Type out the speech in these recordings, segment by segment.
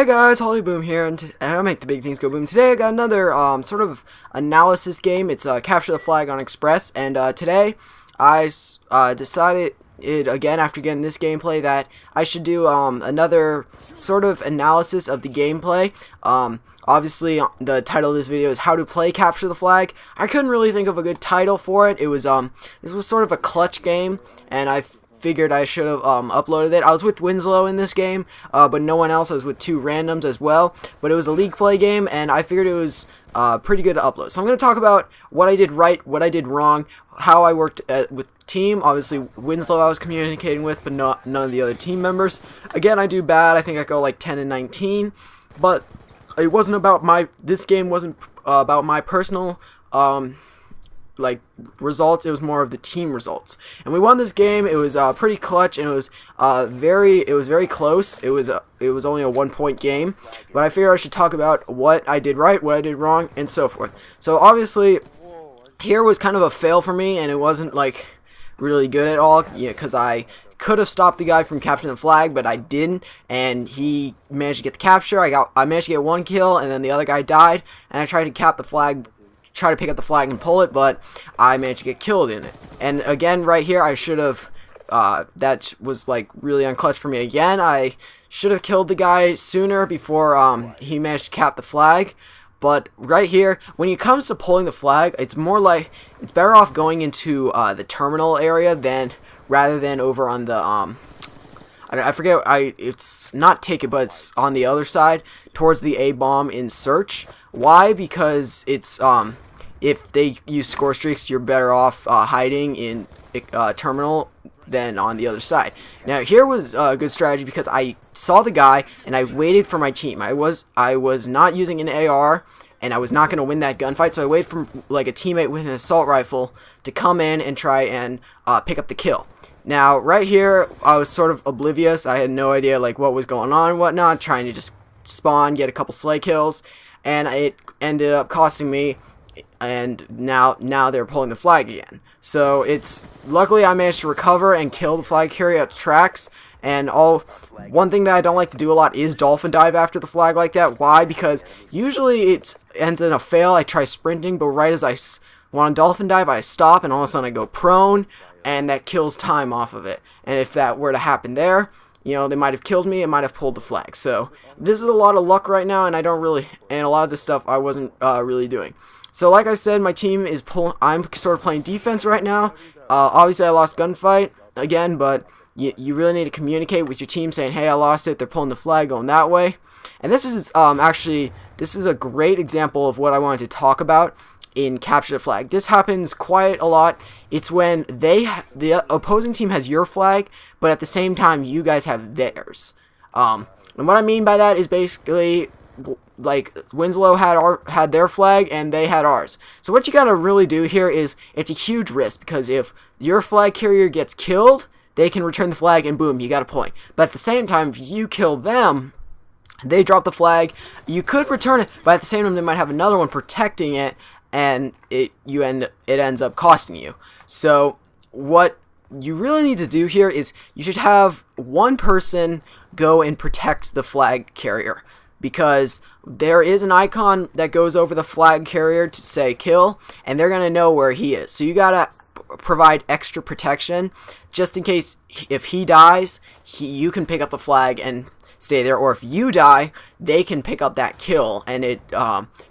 Hey guys, Holly Boom here, and I make the big things go boom. Today I got another sort of analysis game. It's Capture the Flag on Express, and today I decided again after getting this gameplay that I should do another sort of analysis of the gameplay. Obviously the title of this video is How to Play Capture the Flag. I couldn't really think of a good title for it. It was this was sort of a clutch game, and I figured I should have uploaded it. I was with Winslow in this game, but no one else. I was with two randoms as well, but it was a league play game, and I figured it was pretty good to upload. So I'm going to talk about what I did right, what I did wrong, how I worked with team. Obviously Winslow I was communicating with, but none of the other team members. Again, I do bad. I think I go like 10 and 19, but it wasn't about this game wasn't about my personal like results. It was more of the team results, and we won this game. It was pretty clutch, and it was very close. It was only a 1-point game, but I figured I should talk about what I did right, what I did wrong, and so forth. So obviously here was kind of a fail for me, and it wasn't like really good at all, because I could have stopped the guy from capturing the flag, but I didn't, and he managed to get the capture. I managed to get one kill, and then the other guy died, and I tried to cap the flag, try to pick up the flag and pull it, but I managed to get killed in it. And again, right here, I should have that was like really unclutch for me again. I should have killed the guy sooner before he managed to cap the flag. But right here, when it comes to pulling the flag, it's more like it's better off going into the terminal area rather than over on the I forget, it's not ticket, but it's on the other side towards the A bomb in search. Why? Because it's if they use score streaks, you're better off hiding in terminal than on the other side. Now here was a good strategy because I saw the guy and I waited for my team. I was not using an AR, and I was not going to win that gunfight, so I waited for like a teammate with an assault rifle to come in and try and pick up the kill. Now right here I was sort of oblivious. I had no idea like what was going on and whatnot, trying to just spawn, get a couple slay kills, and it ended up costing me, and now they're pulling the flag again. So luckily I managed to recover and kill the flag carrier at tracks. And one thing that I don't like to do a lot is dolphin dive after the flag like that. Why? Because usually it ends in a fail. I try sprinting, but right as I want to dolphin dive, I stop, and all of a sudden I go prone, and that kills time off of it. And if that were to happen there, they might have killed me, it might have pulled the flag. So this is a lot of luck right now, and a lot of this stuff I wasn't really doing. So like I said, my team is I'm sort of playing defense right now. Obviously I lost gunfight again, but you really need to communicate with your team saying, hey, I lost it, they're pulling the flag, going that way. And this is this is a great example of what I wanted to talk about in Capture the Flag. This happens quite a lot. It's when the opposing team has your flag, but at the same time you guys have theirs. And what I mean by that is basically like Winslow had their flag and they had ours. So what you gotta really do here is, it's a huge risk, because if your flag carrier gets killed, they can return the flag and boom, you got a point. But at the same time, if you kill them, they drop the flag, you could return it, but at the same time they might have another one protecting it, and it ends up costing you. So what you really need to do here is you should have one person go and protect the flag carrier, because there is an icon that goes over the flag carrier to say kill, and they're gonna know where he is. So you gotta provide extra protection just in case if he dies, you can pick up the flag and stay there, or if you die, they can pick up that kill, and it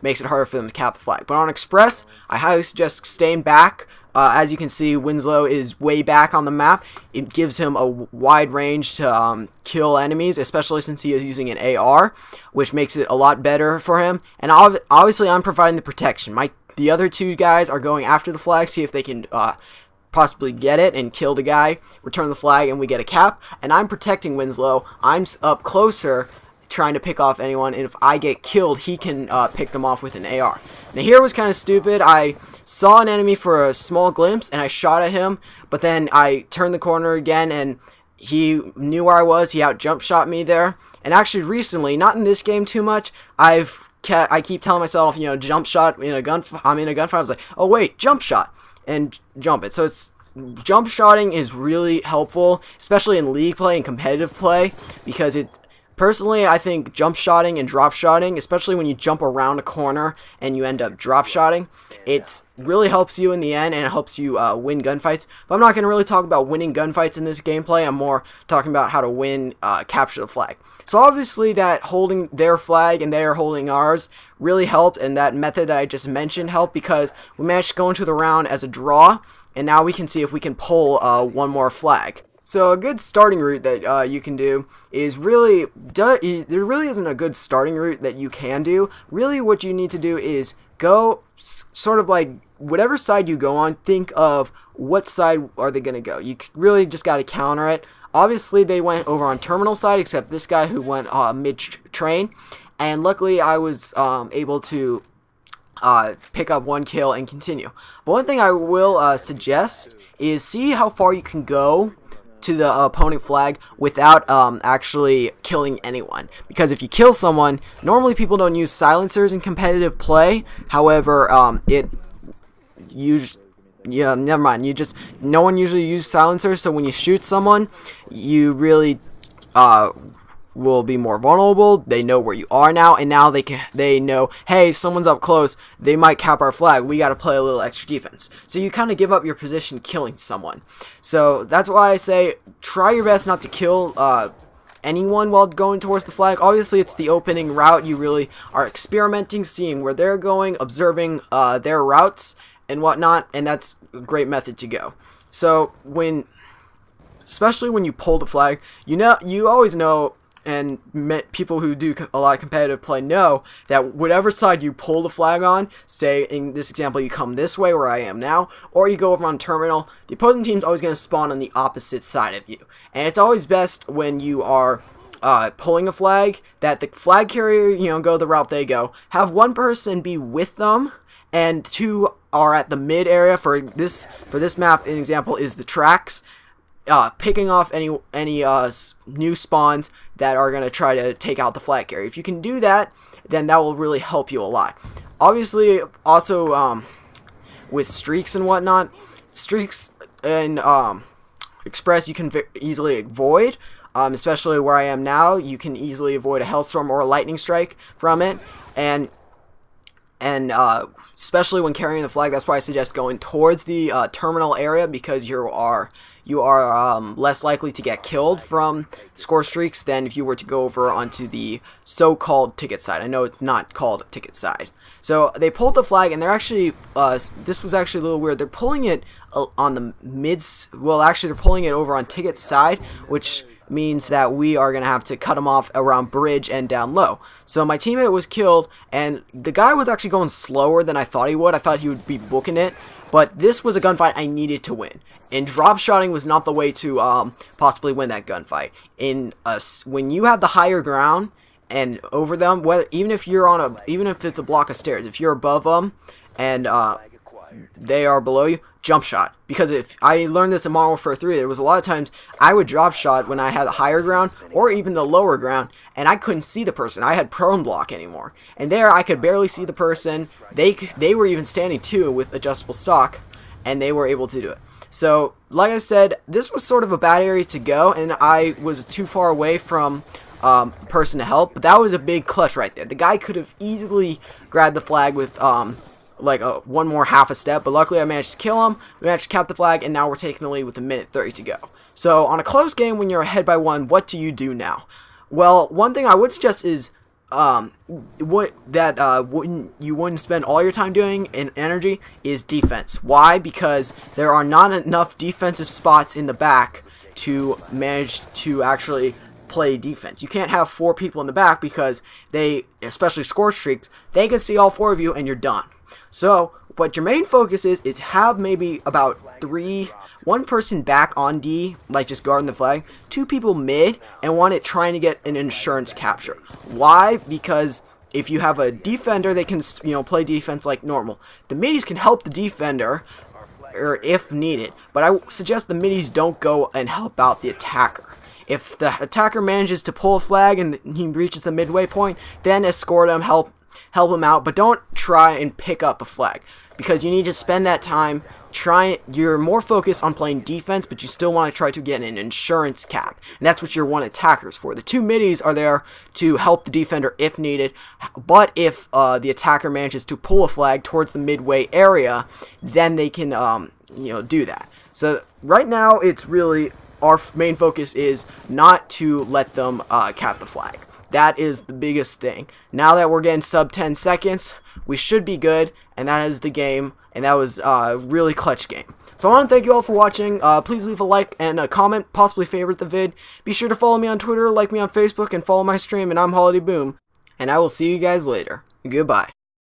makes it harder for them to cap the flag. But on Express, I highly suggest staying back. As you can see, Winslow is way back on the map. It gives him a wide range to kill enemies, especially since he is using an AR, which makes it a lot better for him. And obviously, I'm providing the protection. The other two guys are going after the flag, see if they can possibly get it and kill the guy, return the flag, and we get a cap. And I'm protecting Winslow. I'm up closer trying to pick off anyone, and if I get killed, he can pick them off with an AR. Now here was kind of stupid. I saw an enemy for a small glimpse and I shot at him, but then I turned the corner again and he knew where I was. He out jump shot me there. And actually recently, not in this game too much, I keep telling myself, jump shot in a gunfight. I'm in a gunfight. I was like, oh wait, jump shot, and jump it. So jump shotting is really helpful, especially in league play and competitive play, because it Personally, I think jump shotting and drop shotting, especially when you jump around a corner and you end up drop shotting, it really helps you in the end, and it helps you win gunfights. But I'm not going to really talk about winning gunfights in this gameplay. I'm more talking about how to win capture the flag. So obviously that holding their flag and they're holding ours really helped, and that method that I just mentioned helped because we managed to go into the round as a draw, and now we can see if we can pull one more flag. So a good starting route that you can do is really, there really isn't a good starting route that you can do. Really what you need to do is go sort of like whatever side you go on, think of what side are they going to go. You really just got to counter it. Obviously they went over on terminal side, except this guy who went mid-train, and luckily I was able to pick up one kill and continue. But one thing I will suggest is see how far you can go to the opponent flag without actually killing anyone, because if you kill someone, normally people don't use silencers in competitive play. However, never mind, no one usually uses silencers, so when you shoot someone, you really will be more vulnerable. They know where you are now, and now they know, hey, someone's up close, they might cap our flag, we gotta play a little extra defense. So you kind of give up your position killing someone. So that's why I say try your best not to kill anyone while going towards the flag. Obviously it's the opening route, you really are experimenting, seeing where they're going, observing their routes and whatnot, and that's a great method to go. So especially when you pull the flag, you always know, and people who do a lot of competitive play know that whatever side you pull the flag on, say in this example you come this way where I am now, or you go over on terminal, the opposing team's always going to spawn on the opposite side of you. And it's always best when you are pulling a flag that the flag carrier, go the route they go, have one person be with them and two are at the mid area. For this map, an example is the tracks, picking off any new spawns that are going to try to take out the flag carrier. If you can do that, then that will really help you a lot. Obviously, also with streaks and whatnot, streaks and Express you can easily avoid, especially where I am now. You can easily avoid a Hellstorm or a Lightning Strike from it, and especially when carrying the flag. That's why I suggest going towards the terminal area, because you are less likely to get killed from score streaks than if you were to go over onto the so-called ticket side. I know it's not called ticket side. So they pulled the flag, and they're actually, this was actually a little weird, they're pulling it on the they're pulling it over on ticket side, which means that we are going to have to cut them off around bridge and down low. So my teammate was killed, and the guy was actually going slower than I thought he would. I thought he would be booking it, but this was a gunfight I needed to win, and drop shotting was not the way to possibly win that gunfight. When you have the higher ground and over them, even if it's a block of stairs, if you're above them and they are below you, jump shot. Because if I learned this in Modern Warfare 3, there was a lot of times I would drop shot when I had the higher ground or even the lower ground, and I couldn't see the person. I had prone block anymore, and there I could barely see the person. They were even standing too with adjustable stock, and they were able to do it. So like I said, this was sort of a bad area to go, and I was too far away from person to help, but that was a big clutch right there. The guy could have easily grabbed the flag with one more half a step, but luckily I managed to kill him. We managed to cap the flag, and now we're taking the lead with 1:30 to go. So on a close game, when you're ahead by one, what do you do now? Well, one thing I would suggest is you wouldn't spend all your time doing in energy is defense. Why? Because there are not enough defensive spots in the back to manage to actually play defense. You can't have 4 people in the back, because they, especially score streaks, they can see all 4 of you and you're done. So what your main focus is have maybe about 1 person back on D, like just guarding the flag, 2 people mid, and 1 trying to get an insurance capture. Why? Because if you have a defender, they can play defense like normal. The middies can help the defender, or if needed, but I suggest the middies don't go and help out the attacker. If the attacker manages to pull a flag and he reaches the midway point, then escort him, help him out, but don't try and pick up a flag, because you need to spend that time you're more focused on playing defense, but you still want to try to get an insurance cap, and that's what your one attackers for. The two middies are there to help the defender if needed, but if the attacker manages to pull a flag towards the midway area, then they can do that. So right now, it's really our main focus is not to let them cap the flag. That is the biggest thing. Now that we're getting sub 10 seconds, we should be good, and that is the game, and that was a really clutch game. So I want to thank you all for watching. Please leave a like and a comment, possibly favorite the vid. Be sure to follow me on Twitter, like me on Facebook, and follow my stream, and I'm Holiday Boom. And I will see you guys later. Goodbye.